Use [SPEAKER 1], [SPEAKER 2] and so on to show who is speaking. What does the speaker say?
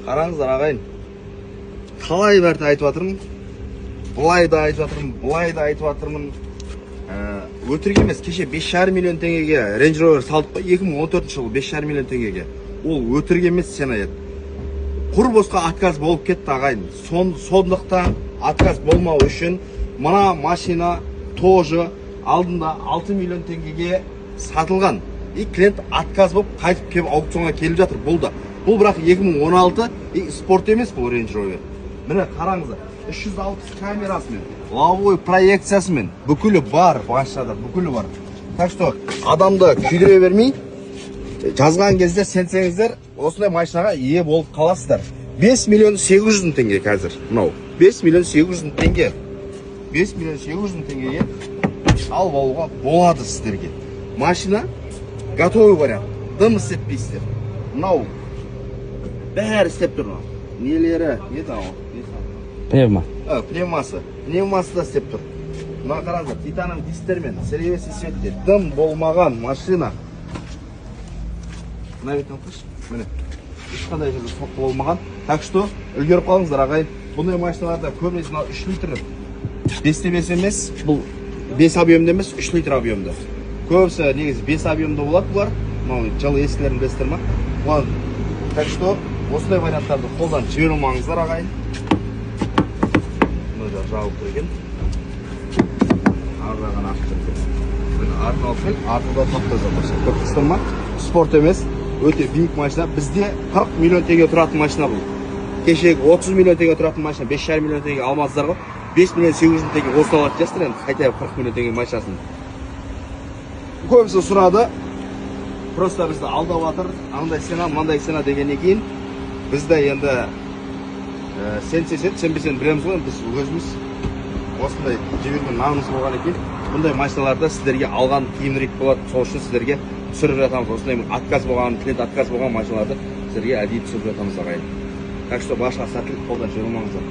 [SPEAKER 1] Қараңыздар ағайын. Қалай бәрті айтып жатырмын. Бұлай да айтып жатырмын, бұлай да айтып жатырмын. Өтірік емес, кеше 5,5 миллион теңгеге Range Rover салдық қой, 2014 жылы 5,5 миллион теңгеге. Ол өтірік емес, сен аяд. Құр босқа отказ болып кетті ағайын. Сондықтан отказ болмау үшін мына машина тоже алдында 6 миллион теңгеге сатылған. И клиент отказ болып қайтып келіп аукционға келіп жатыр. Бұл бірақ 2016 спорт емес бұл Range Rover. Міне қараңыздар. 360 камерасымен, лобовой проекциясымен бүкілі бар машинада, бүкілі бар. Так что адамды күйдіре бермей, жазған кезде сенсеңіздер, осындай машинаға ие болып қаласыздар. 5 миллион 800 теңге қазір. Мынау 5 миллион 800 теңге. 5 миллион 800 теңгеге алып алуға болады сіздерге. Машина готовый вариант. Дым істетпейсіздер. Мынау бәрі істеп тұр. Нелері, не там?
[SPEAKER 2] Пневма.
[SPEAKER 1] Пневмасы да істеп тұр. Мына қараңыздар, титаном дистермен, серебряный светте, дым болмаған машина. Мына бетін алқыш, міне, ешқандай жерде соққы болмаған. Так что, үлгеріп қалыңыздар ағайын. Бұндай машиналарда көбінесе 3 литр 5 емес, бұл 5 объемда емес, 3 литр объемда. Көбісі негізі 5 объемда болады бұлар. Жылы ескілерін білесіздер ма? Так что, осындай варианттарды қолдан жібере алмаңыздар ағайын. Жауып тұрген арзаған ашып тұрген артын алып кел, артында тоқтаза машина көрдіңіздер ма? Спорт емес, өте биік машина. Бізде 40 миллион теңге тұратын машина бұл. Кешегі 30 миллион теңге тұратын машина 5,5 миллион теңге алмадыңыздар ғой. 5 миллион 800 теңге осыны алады жастыр енді, қайта 40 миллион теңге машинасын. Көбісі сұрады, просто бізді алдап жатыр, андай сена, мынандай сена дегеннен кейін бізді енді сенбесен білеміз ғой, біз өзіміз осындай жіберген нағымыз болған екен. Бұндай машиналарда сіздерге алған тиімдірек болады, сол үшін сіздерге түсіріп жатамыз. Осындай отказ болған, клиент отказ болған машиналарды сіздерге әдейі түсіріп жатамыз ағайын. Так что башқа сәттілік қолдан жібермеңіздер.